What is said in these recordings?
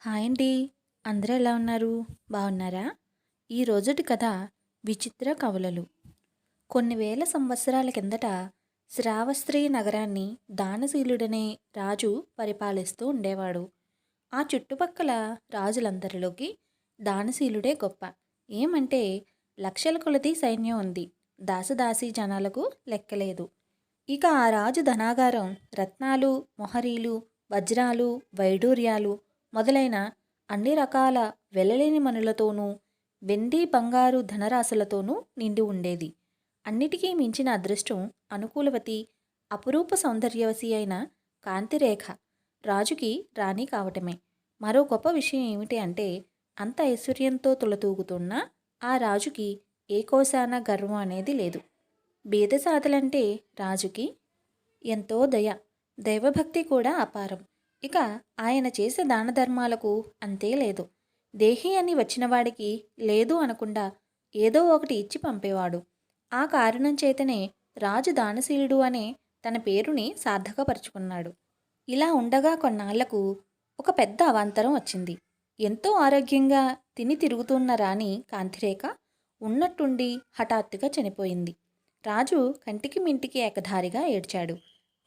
Hi అండి. అందరూ ఎలా ఉన్నారు? బాగున్నారా? ఈ రోజుటి కథ విచిత్ర కవలలు. కొన్ని వేల సంవత్సరాల కిందట శ్రావస్త్రి నగరాన్ని దానశీలుడనే రాజు పరిపాలిస్తూ ఉండేవాడు. ఆ చుట్టుపక్కల రాజులందరిలోకి దానశీలుడే గొప్ప. ఏమంటే లక్షల కొలది సైన్యం ఉంది. దాసదాసీ జనాలకు లెక్కలేదు. ఇక ఆ రాజు ధనాగారం రత్నాలు, మొహరీలు, వజ్రాలు, వైడూర్యాలు మొదలైన అన్ని రకాల వెలలేని మనులతోనూ, వెండి బంగారు ధనరాశులతోనూ నిండి ఉండేది. అన్నిటికీ మించిన అదృష్టం అనుకూలవతి, అపురూప సౌందర్యవతి అయిన కాంతిరేఖ రాజుకి రాణి కావటమే. మరో గొప్ప విషయం ఏమిటి అంటే అంత ఐశ్వర్యంతో తులతూగుతున్న ఆ రాజుకి ఏ కోశాన గర్వం అనేది లేదు. బీదసాదులంటే రాజుకి ఎంతో దయ, దైవభక్తి కూడా అపారం. ఇక ఆయన చేసే దాన ధర్మాలకు అంతే లేదు. దేహి అని వచ్చినవాడికి లేదు అనకుండా ఏదో ఒకటి ఇచ్చి పంపేవాడు. ఆ కారణం చేతనే రాజు దానశీలుడు అనే తన పేరుని సార్థకపరుచుకున్నాడు. ఇలా ఉండగా కొన్నాళ్లకు ఒక పెద్ద అవాంతరం వచ్చింది. ఎంతో ఆరోగ్యంగా తిని తిరుగుతున్న రాణి కాంతిరేఖ ఉన్నట్టుండి హఠాత్తుగా చనిపోయింది. రాజు కంటికి మింటికి ఏకధారిగా ఏడ్చాడు.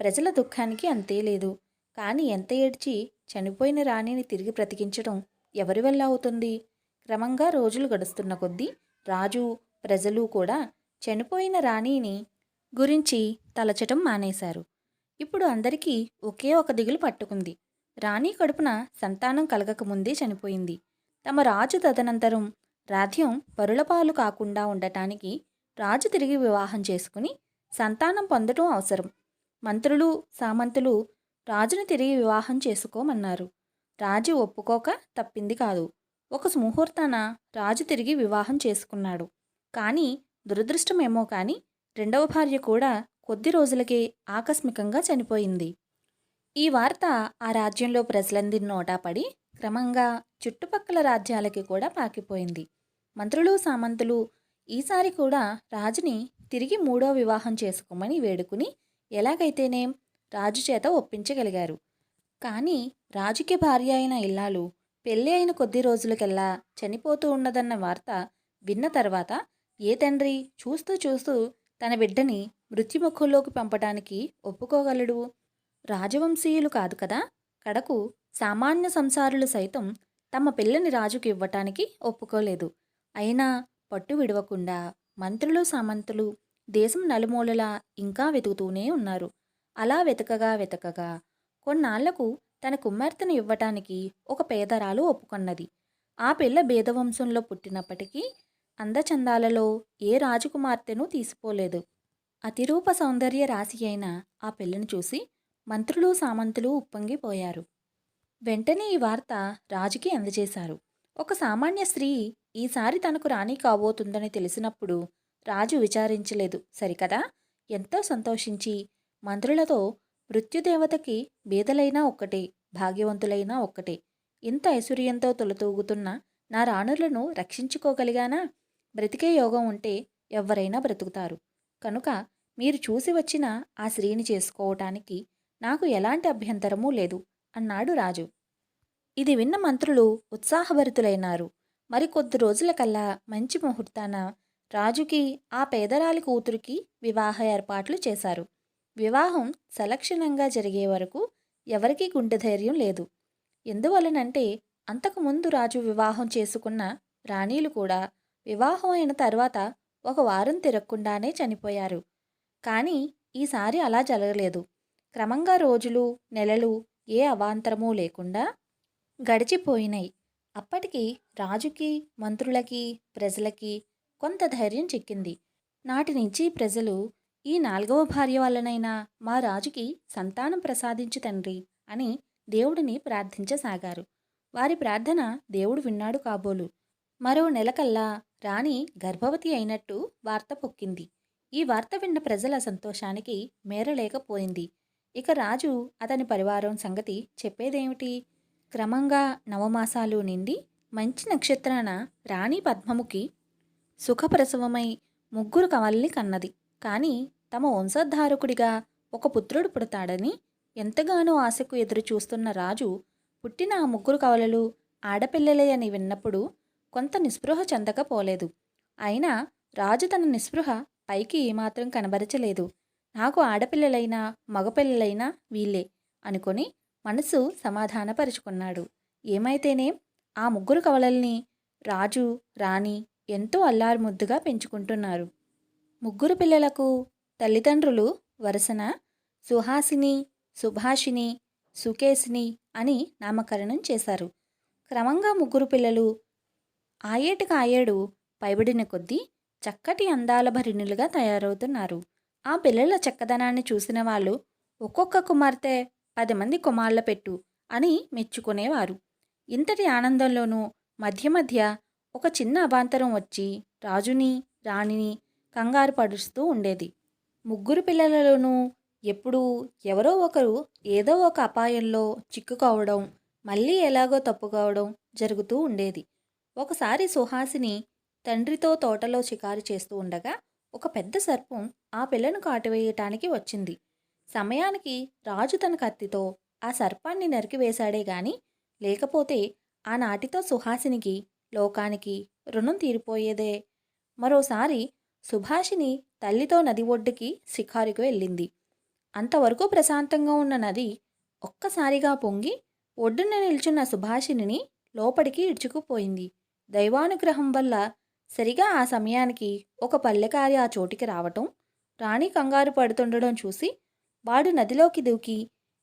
ప్రజల దుఃఖానికి అంతే లేదు. కానీ ఎంత ఏడ్చి చనిపోయిన రాణిని తిరిగి బ్రతికించడం ఎవరి వల్ల అవుతుంది? క్రమంగా రోజులు గడుస్తున్న కొద్దీ రాజు, ప్రజలు కూడా చనిపోయిన రాణిని గురించి తలచటం మానేశారు. ఇప్పుడు అందరికీ ఒకే ఒక దిగులు పట్టుకుంది. రాణి కడుపున సంతానం కలగకముందే చనిపోయింది. తమ రాజు తదనంతరం రాధ్యం పరులపాలు కాకుండా ఉండటానికి రాజు తిరిగి వివాహం చేసుకుని సంతానం పొందటం అవసరం. మంత్రులు, సామంతులు రాజును తిరిగి వివాహం చేసుకోమన్నారు. రాజు ఒప్పుకోక తప్పింది కాదు. ఒక ముహూర్తాన రాజు తిరిగి వివాహం చేసుకున్నాడు. కానీ దురదృష్టమేమో కానీ రెండవ భార్య కూడా కొద్ది రోజులకే ఆకస్మికంగా చనిపోయింది. ఈ వార్త ఆ రాజ్యంలో ప్రజలందరి నోటా పడి క్రమంగా చుట్టుపక్కల రాజ్యాలకి కూడా పాకిపోయింది. మంత్రులు, సామంతులు ఈసారి కూడా రాజుని తిరిగి మూడో వివాహం చేసుకోమని వేడుకుని ఎలాగైతేనేం రాజు చేత ఒప్పించగలిగారు. కానీ రాజుకి భార్య అయిన ఇల్లాలు పెళ్ళి అయిన కొద్ది రోజులకెల్లా చనిపోతూ ఉన్నదన్న వార్త విన్న తర్వాత ఏ తండ్రి చూస్తూ చూస్తూ తన బిడ్డని మృత్యుముఖంలోకి పంపటానికి ఒప్పుకోగలడు? రాజవంశీయులు కాదు కదా. కడకు సామాన్య సంసారులు సైతం తమ పిల్లని రాజుకి ఇవ్వటానికి ఒప్పుకోలేదు. అయినా పట్టు విడవకుండా మంత్రులు, సామంతులు దేశం నలుమూలలా ఇంకా వెతుకుతూనే ఉన్నారు. అలా వెతకగా వెతకగా కొన్నాళ్లకు తన కుమార్తెను ఇవ్వటానికి ఒక పేదరాలు ఒప్పుకొన్నది. ఆ పిల్ల బేదవంశంలో పుట్టినప్పటికీ అందచందాలలో ఏ రాజకుమార్తెనూ తీసిపోలేదు. అతిరూప సౌందర్య రాశి అయిన ఆ పిల్లను చూసి మంత్రులు, సామంతులు ఉప్పొంగిపోయారు. వెంటనే ఈ వార్త రాజుకి అందజేశారు. ఒక సామాన్య స్త్రీ ఈసారి తనకు రాణి కాబోతుందని తెలిసినప్పుడు రాజు విచారించలేదు సరికదా. ఎంతో సంతోషించి మంత్రులతో మృత్యుదేవతకి బీదలైనా ఒక్కటే, భాగ్యవంతులైనా ఒక్కటే. ఇంత ఐశ్వర్యంతో తొలతూగుతున్న నా రాణులను రక్షించుకోగలిగానా? బ్రతికే యోగం ఉంటే ఎవ్వరైనా బ్రతుకుతారు. కనుక మీరు చూసి వచ్చిన ఆ స్త్రీని చేసుకోవటానికి నాకు ఎలాంటి అభ్యంతరమూ లేదు అన్నాడు రాజు. ఇది విన్న మంత్రులు ఉత్సాహభరితులైనారు. మరికొద్ది రోజులకల్లా మంచి ముహూర్తాన రాజుకి ఆ పేదరాలి కూతురికి వివాహ ఏర్పాట్లు చేశారు. వివాహం సలక్షణంగా జరిగే వరకు ఎవరికీ గుండె ధైర్యం లేదు. ఎందువలనంటే అంతకుముందు రాజు వివాహం చేసుకున్న రాణీలు కూడా వివాహం అయిన తర్వాత ఒక వారం తిరగకుండానే చనిపోయారు. కానీ ఈసారి అలా జరగలేదు. క్రమంగా రోజులు, నెలలు ఏ అవాంతరమూ లేకుండా గడిచిపోయినాయి. అప్పటికి రాజుకి, మంత్రులకి, ప్రజలకి కొంత ధైర్యం చిక్కింది. నాటి నుంచి ప్రజలు ఈ నాలుగవ భార్య వల్లనైనా మా రాజుకి సంతానం ప్రసాదించు తండ్రి అని దేవుడిని ప్రార్థించసాగారు. వారి ప్రార్థన దేవుడు విన్నాడు కాబోలు. మరో నెలకల్లా రాణి గర్భవతి అయినట్టు వార్త పొక్కింది. ఈ వార్త విన్న ప్రజల సంతోషానికి మేరలేకపోయింది. ఇక రాజు, అతని పరివారం సంగతి చెప్పేదేమిటి? క్రమంగా నవమాసాలు నిండి మంచి నక్షత్రాన రాణి పద్మముఖి సుఖప్రసవమై ముగ్గురు కవల్ని కన్నది. కానీ తమ వంశోద్ధారకుడిగా ఒక పుత్రుడు పుడతాడని ఎంతగానో ఆశకు ఎదురు చూస్తున్న రాజు పుట్టిన ఆ ముగ్గురు కవలలు ఆడపిల్లలే అని విన్నప్పుడు కొంత నిస్పృహ చెందకపోలేదు. అయినా రాజు తన నిస్పృహ పైకి ఏమాత్రం కనబరచలేదు. నాకు ఆడపిల్లలైనా మగపిల్లలైనా వీళ్ళే అనుకొని మనసు సమాధానపరుచుకున్నాడు. ఏమైతేనేం ఆ ముగ్గురు కవలల్ని రాజు, రాణి ఎంతో అల్లారుముద్దుగా పెంచుకుంటున్నారు. ముగ్గురు పిల్లలకు తల్లిదండ్రులు వరుసన సుహాసిని, సుభాషిణి, సుకేసిని అని నామకరణం చేశారు. క్రమంగా ముగ్గురు పిల్లలు ఆయేటికాయేడు పైబడిన కొద్దీ చక్కటి అందాల భరిణులుగా తయారవుతున్నారు. ఆ పిల్లల చక్కదనాన్ని చూసిన వాళ్ళు ఒక్కొక్క కుమార్తె 10 మంది కుమార్ల పెట్టు అని మెచ్చుకునేవారు. ఇంతటి ఆనందంలోనూ మధ్య మధ్య ఒక చిన్న అవాంతరం వచ్చి రాజుని, రాణిని కంగారు పడుస్తూ ఉండేది. ముగ్గురు పిల్లలలోనూ ఎప్పుడూ ఎవరో ఒకరు ఏదో ఒక అపాయంలో చిక్కుకోవడం, మళ్ళీ ఎలాగో తప్పుకోవడం జరుగుతూ ఉండేది. ఒకసారి సుహాసిని తండ్రితో తోటలో షికారు చేస్తూ ఉండగా ఒక పెద్ద సర్పం ఆ పిల్లను కాటువేయటానికి వచ్చింది. సమయానికి రాజు తన కత్తితో ఆ సర్పాన్ని నరికివేశాడే గాని లేకపోతే ఆనాటితో సుహాసినికి, లోకానికి రుణం తీరిపోయేదే. మరోసారి సుభాషిని తల్లితో నది ఒడ్డుకి షికారుకు వెళ్ళింది. అంతవరకు ప్రశాంతంగా ఉన్న నది ఒక్కసారిగా పొంగి ఒడ్డున నిల్చున్న సుభాషిణిని లోపలికి ఇడ్చుకుపోయింది. దైవానుగ్రహం వల్ల సరిగా ఆ సమయానికి ఒక పల్లెకారి ఆ చోటికి రావటం, రాణి కంగారు పడుతుండడం చూసి వాడు నదిలోకి దూకి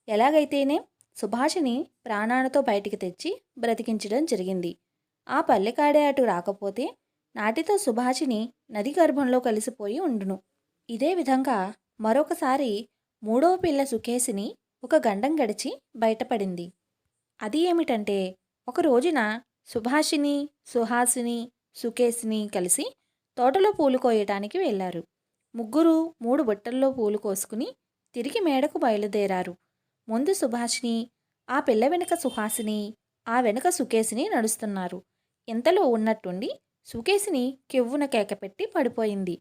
ఎలాగైతేనే సుభాషిని ప్రాణాలతో బయటికి తెచ్చి బ్రతికించడం జరిగింది. ఆ పల్లెకాడే అటు రాకపోతే నాటితో సుభాషిని నది గర్భంలో కలిసిపోయి ఉండును. ఇదే విధంగా మరొకసారి మూడవ పిల్ల సుకేసిని ఒక గండం గడిచి బయటపడింది. అది ఏమిటంటే ఒక రోజున సుభాషిని, సుహాసిని, సుకేసిని కలిసి తోటలో పూలు కోయటానికి వెళ్ళారు. ముగ్గురు 3 బుట్టల్లో పూలు కోసుకుని తిరిగి మేడకు బయలుదేరారు. ముందు సుభాషిని, ఆ పిల్ల వెనుక సుహాసిని, ఆ వెనుక సుకేసిని నడుస్తున్నారు. ఇంతలో ఉన్నట్టుండి సుకేసిని కెవ్వున కేకపెట్టి పడిపోయింది.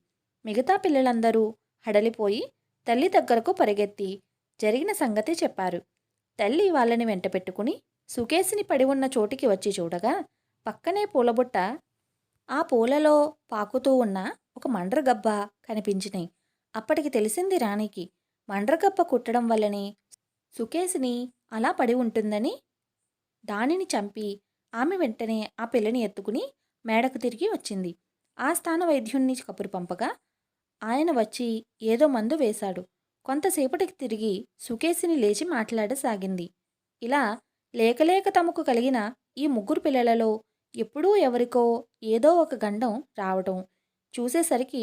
మిగతా పిల్లలందరూ హడలిపోయి తల్లి దగ్గరకు పరిగెత్తి జరిగిన సంగతి చెప్పారు. తల్లి వాళ్ళని వెంట పెట్టుకుని సుకేసిని పడి ఉన్న చోటికి వచ్చి చూడగా పక్కనే పూలబుట్ట, ఆ పూలలో పాకుతూ ఉన్న ఒక మండ్రగబ్బ కనిపించినాయి. అప్పటికి తెలిసింది రాణికి మండ్రగబ్బ కుట్టడం వల్లనే సుకేసిని అలా పడి ఉంటుందని. దానిని చంపి ఆమె వెంటనే ఆ పిల్లని ఎత్తుకుని మేడకు తిరిగి వచ్చింది. ఆ స్థాన వైద్యుణ్ణి కబురు పంపగా ఆయన వచ్చి ఏదో మందు వేశాడు. కొంతసేపటికి తిరిగి సుకేసిని లేచి మాట్లాడసాగింది. ఇలా లేకలేక తమకు కలిగిన ఈ ముగ్గురు పిల్లలలో ఎప్పుడూ ఎవరికో ఏదో ఒక గండం రావటం చూసేసరికి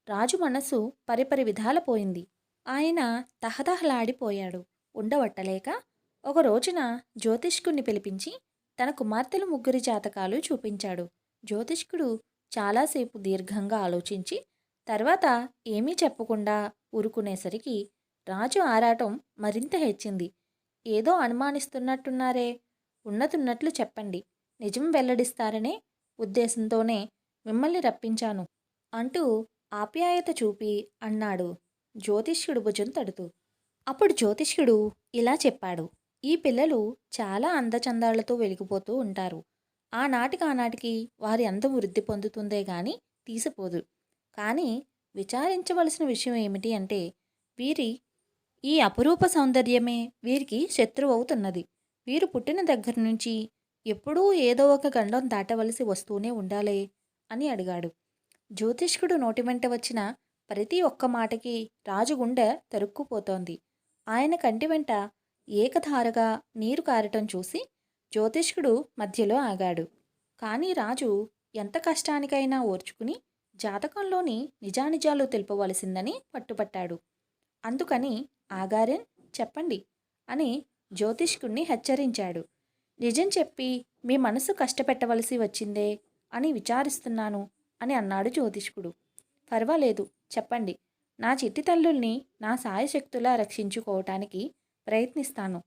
రాజు మనస్సు పరిపరి విధాల పోయింది. ఆయన తహతహలాడిపోయాడు. ఉండవట్టలేక ఒక రోజున జ్యోతిష్కుణ్ణి పిలిపించి తన కుమార్తెలు ముగ్గురి జాతకాలు చూపించాడు. జ్యోతిష్కుడు చాలాసేపు దీర్ఘంగా ఆలోచించి తర్వాత ఏమీ చెప్పకుండా ఊరుకునేసరికి రాజు ఆరాటం మరింత హెచ్చింది. ఏదో అనుమానిస్తున్నట్టున్నారే, ఉన్నతున్నట్లు చెప్పండి, నిజం వెల్లడిస్తారనే ఉద్దేశంతోనే మిమ్మల్ని రప్పించాను అంటూ ఆప్యాయత చూపి అన్నాడు జ్యోతిష్యుడు భుజం తడుతూ. అప్పుడు జ్యోతిష్యుడు ఇలా చెప్పాడు. ఈ పిల్లలు చాలా అందచందాలతో వెలిగిపోతూ ఉంటారు. ఆనాటికి వారి అందం వృద్ధి పొందుతుందే గాని తీసిపోదు. కానీ విచారించవలసిన విషయం ఏమిటి అంటే వీరి ఈ అపురూప సౌందర్యమే వీరికి శత్రువు అవుతున్నది. వీరు పుట్టిన దగ్గర నుంచి ఎప్పుడూ ఏదో ఒక గండం దాటవలసి వస్తూనే ఉండాలే అని అడిగాడు. జ్యోతిష్కుడు నోటి వెంట వచ్చిన ప్రతి ఒక్క మాటకి రాజు గుండె తరుక్కుపోతోంది. ఆయన కంటి వెంట ఏకధారగా నీరు కారటం చూసి జ్యోతిష్కుడు మధ్యలో ఆగాడు. కానీ రాజు ఎంత కష్టానికైనా ఓర్చుకుని జాతకంలోని నిజానిజాలు తెలుపవలసిందని పట్టుపట్టాడు. అందుకని ఆగారెన్ చెప్పండి అని జ్యోతిష్కుణ్ణి హెచ్చరించాడు. నిజం చెప్పి మీ మనసు కష్టపెట్టవలసి వచ్చిందే అని విచారిస్తున్నాను అని అన్నాడు జ్యోతిష్కుడు. పర్వాలేదు చెప్పండి, నా చిట్టి తల్లుల్ని నా సాయశక్తులా రక్షించుకోవటానికి ప్రయత్నిస్తాను.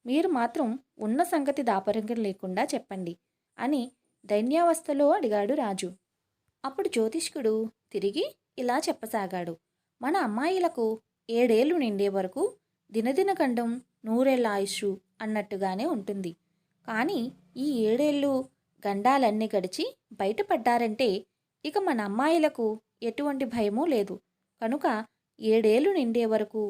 మీరు మాత్రం ఉన్న సంగతి దాపరింకం లేకుండా చెప్పండి అని దైన్యావస్థలో అడిగాడు రాజు. అప్పుడు జ్యోతిష్కుడు తిరిగి ఇలా చెప్పసాగాడు. మన అమ్మాయిలకు 7 ఏళ్ళు నిండే వరకు దినదిన గండం 100 ఏళ్ల ఆయుష్ అన్నట్టుగానే ఉంటుంది. కానీ ఈ 7 ఏళ్ళు గండాలన్నీ గడిచి బయటపడ్డారంటే ఇక మన అమ్మాయిలకు ఎటువంటి భయమూ లేదు. కనుక 7 ఏళ్ళు నిండే వరకు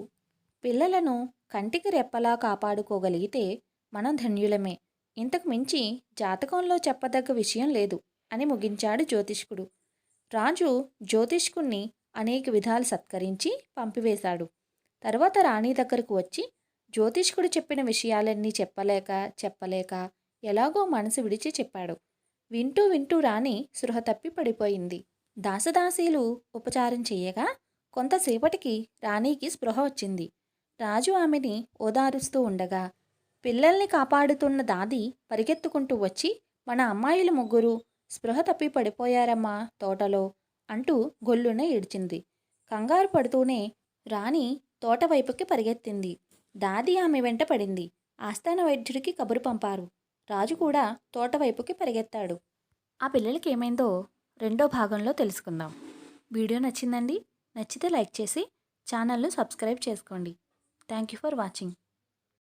పిల్లలను కంటికి రెప్పలా కాపాడుకోగలిగితే మనం ధన్యులమే. ఇంతకు మించి జాతకంలో చెప్పదగ్గ విషయం లేదు అని ముగించాడు జ్యోతిష్కుడు. రాజు జ్యోతిష్కుణ్ణి అనేక విధాలు సత్కరించి పంపివేశాడు. తర్వాత రాణి దగ్గరకు వచ్చి జ్యోతిష్కుడు చెప్పిన విషయాలన్నీ చెప్పలేక ఎలాగో మనసు విడిచి చెప్పాడు. వింటూ వింటూ రాణి సృహ తప్పి పడిపోయింది. దాసదాసీలు ఉపచారం చెయ్యగా కొంతసేపటికి రాణికి స్పృహ వచ్చింది. రాజు ఆమెని ఓదారుస్తూ ఉండగా పిల్లల్ని కాపాడుతున్న దాది పరిగెత్తుకుంటూ వచ్చి, మన అమ్మాయిలు 3 స్పృహ తప్పి పడిపోయారమ్మా తోటలో అంటూ గొల్లున ఏడ్చింది. కంగారు పడుతూనే రాణి తోట వైపుకి పరిగెత్తింది. దాది ఆమె వెంట పడింది. ఆస్థాన వైద్యుడికి కబురు పంపారు. రాజు కూడా తోట వైపుకి పరిగెత్తాడు. ఆ పిల్లలకి ఏమైందో రెండో భాగంలో తెలుసుకుందాం. వీడియో నచ్చిందండి? నచ్చితే లైక్ చేసి ఛానల్ను సబ్స్క్రైబ్ చేసుకోండి. Thank you for watching.